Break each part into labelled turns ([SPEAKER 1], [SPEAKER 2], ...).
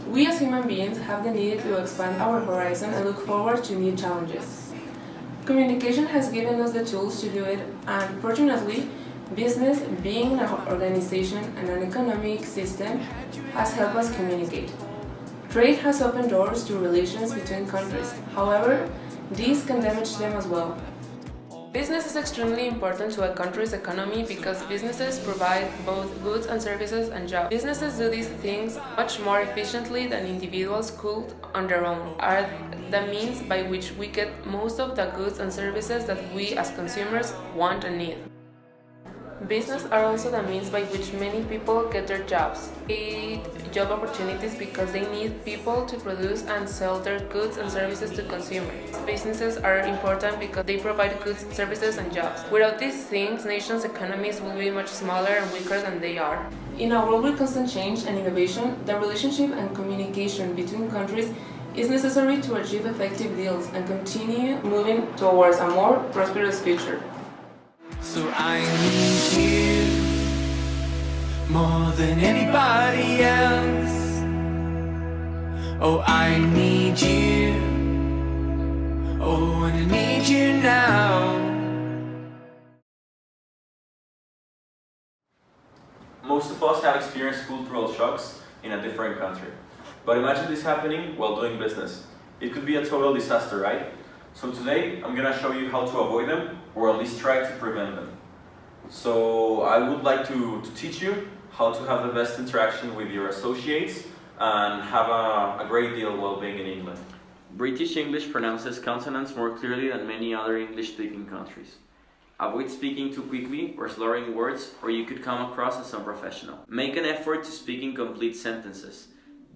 [SPEAKER 1] We as human beings have the need to expand our horizon and look forward to new challenges. Communication has given us the tools to do it, and fortunately, business, being an organization and an economic system, has helped us communicate. Trade has opened doors to relations between countries. However, these can damage them as well. Business is extremely important to a country's economy because businesses provide both goods and services and jobs. Businesses do these things much more efficiently than individuals could on their own, are the means by which we get most of the goods and services that we as consumers want and need. Business are also the means by which many people get their jobs. Create job opportunities because they need people to produce and sell their goods and services to consumers. Businesses are important because they provide goods, services, and jobs. Without these things, nations' economies will be much smaller and weaker than they are. In a world with constant change and innovation, the relationship and communication between countries is necessary to achieve effective deals and continue moving towards a more prosperous future.
[SPEAKER 2] So I need you more than anybody else. Oh, I need you. Oh, and I need you now.
[SPEAKER 3] Most of us have experienced cultural shocks in a different country. But imagine this happening while doing business. It could be a total disaster, right? So today, I'm gonna show you how to avoid them, or at least try to prevent them. So I would like to teach you how to have the best interaction with your associates and have a great deal while being in England. British English pronounces consonants more clearly than many other English-speaking countries. Avoid speaking too quickly or slurring words, or you could come across as unprofessional. Make an effort to speak in complete sentences.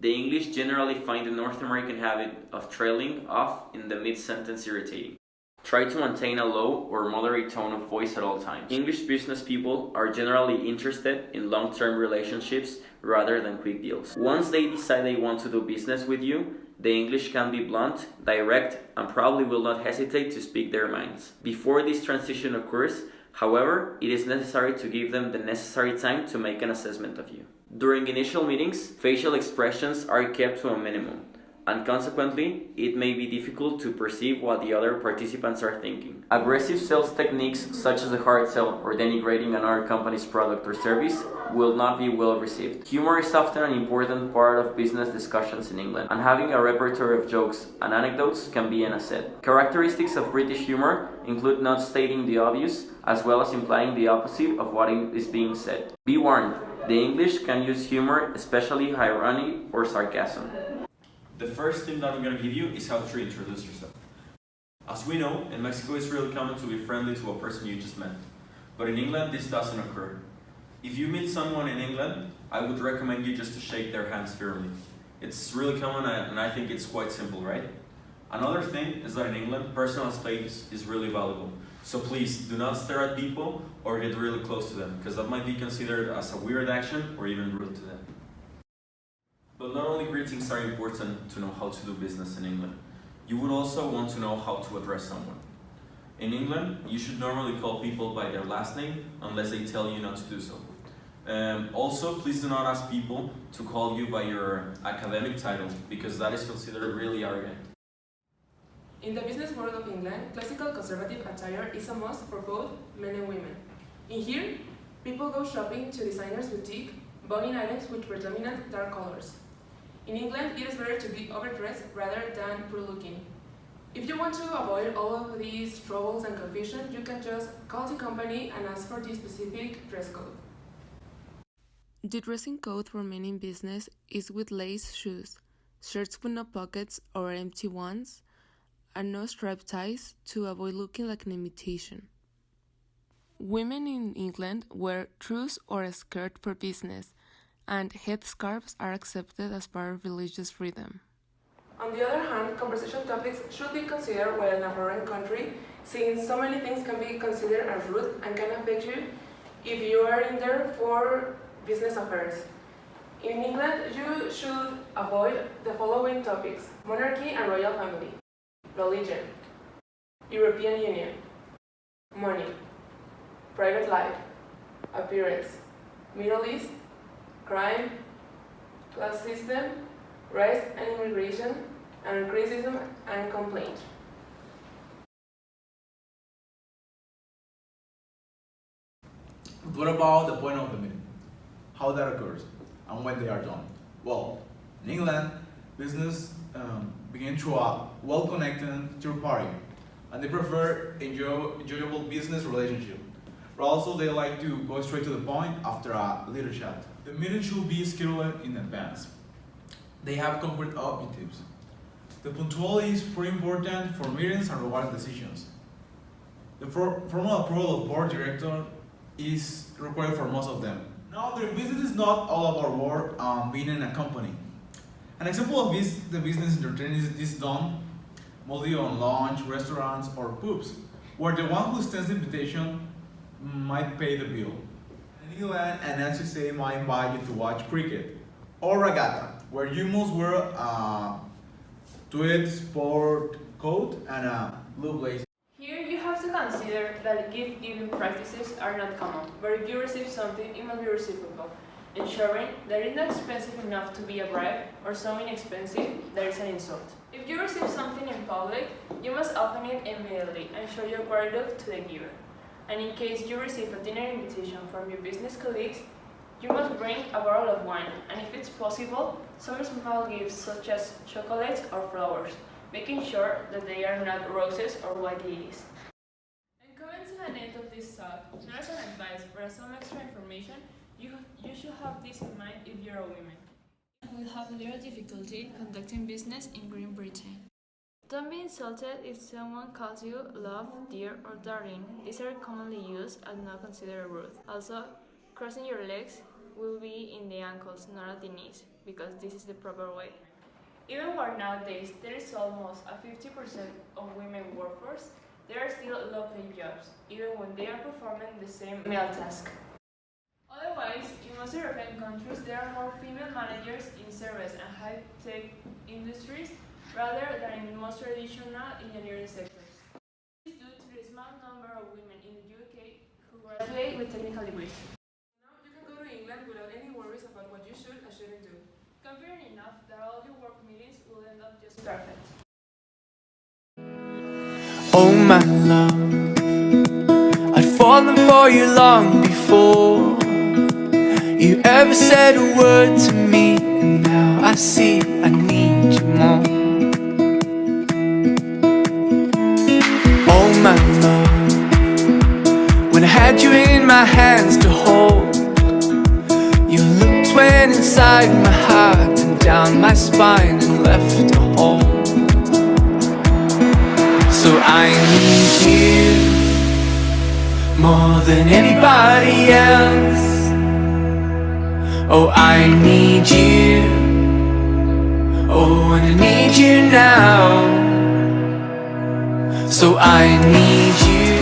[SPEAKER 3] The English generally find the North American habit of trailing off in the mid-sentence irritating. Try to maintain a low or moderate tone of voice at all times. English business people are generally interested in long-term relationships rather than quick deals. Once they decide they want to do business with you, the English can be blunt, direct, and probably will not hesitate to speak their minds. Before this transition occurs, however, it is necessary to give them the necessary time to make an assessment of you. During initial meetings, facial expressions are kept to a minimum, and consequently, it may be difficult to perceive what the other participants are thinking. Aggressive sales techniques such as a hard sell or denigrating another company's product or service will not be well received. Humor is often an important part of business discussions in England, and having a repertoire of jokes and anecdotes can be an asset. Characteristics of British humor include not stating the obvious, as well as implying the opposite of what is being said. Be warned, the English can use humor, especially irony or sarcasm. The first thing that I'm going to give you is how to introduce yourself. As we know, in Mexico it's really common to be friendly to a person you just met. But in England, this doesn't occur. If you meet someone in England, I would recommend you just to shake their hands firmly. It's really common and I think it's quite simple, right? Another thing is that in England, personal space is really valuable. So please, do not stare at people or get really close to them, because that might be considered as a weird action or even rude to them. But not only greetings are important to know how to do business in England, you would also want to know how to address someone. In England, you should normally call people by their last name unless they tell you not to do so. Also, please do not ask people to call you by your academic title, because that is considered really arrogant.
[SPEAKER 1] In the business world of England, classical conservative attire is a must for both men and women. In here, people go shopping to designers' boutique, buying items with predominant dark colors. In England, it is better to be overdressed rather than poor-looking. If you want to avoid all of these troubles and confusion, you can just call the company and ask for the specific dress code. The dressing code for men in business is with lace shoes, shirts with no pockets or empty ones, and no striped ties to avoid looking like an imitation. Women in England wear trews or a skirt for business, and headscarves are accepted as part of religious freedom. On the other hand, conversation topics should be considered while in a foreign country, since so many things can be considered as rude and can affect you if you are in there for business affairs. In England, you should avoid the following topics: monarchy and royal family, religion, European Union, money, private life, appearance, Middle East, crime, class system, race and immigration, and criticism and complaint.
[SPEAKER 4] But what about the point of the meeting? How that occurs and when they are done? Well, in England, business begin through a well-connected third party, and they prefer enjoyable business relationship. But also they like to go straight to the point after a little chat. The meeting should be scheduled in advance. They have concrete objectives. The punctuality is pretty important for meetings and reward decisions. The formal approval of board director is required for most of them. Now, their business is not all about work being in a company. An example of this, the business entertainment is done mostly on lunch, restaurants, or pubs, where the one who sends the invitation might pay the bill. In England, an NCCA might invite you to watch cricket or regatta, where you must wear a tweed sport coat and a blue blazer.
[SPEAKER 5] Here you have to consider that gift-giving practices are not common, but if you receive something, it must be reciprocal, ensuring that it's not expensive enough to be a bribe or so inexpensive that it's an insult. If you receive something in public, you must open it immediately and show your gratitude to the giver. And in case you receive a dinner invitation from your business colleagues, you must bring a bottle of wine, and if it's possible, some small gifts such as chocolates or flowers, making sure that they are not roses or white lilies. And coming to the end of this talk, not as an advice but as some extra information, you should have this in mind if you're a woman.
[SPEAKER 6] Will have little difficulty conducting business in Great Britain.
[SPEAKER 5] Don't be insulted if someone calls you love, dear, or darling. These are commonly used and not considered rude. Also, crossing your legs will be in the ankles, not at the knees, because this is the proper way. Even where nowadays there is almost a 50% of women workforce, there are still low-paid jobs, even when they are performing the same male task. Otherwise, in most European countries, there are more female managers in service and high-tech industries rather than in most traditional engineering sectors. This is due to the small number of women in the UK who graduate with technical degrees.
[SPEAKER 1] Now you can go to England without any worries about what you should and shouldn't do.
[SPEAKER 5] Confident enough that all your work meetings will end up just perfect.
[SPEAKER 2] Oh my love, I'd fallen for you long before you ever said a word to me, and now I see I need you more. Oh my love, when I had you in my hands to hold, your lips went inside my heart and down my spine and left a hole. So I need you more than anybody else. Oh, I need you. Oh, and I need you now. So I need you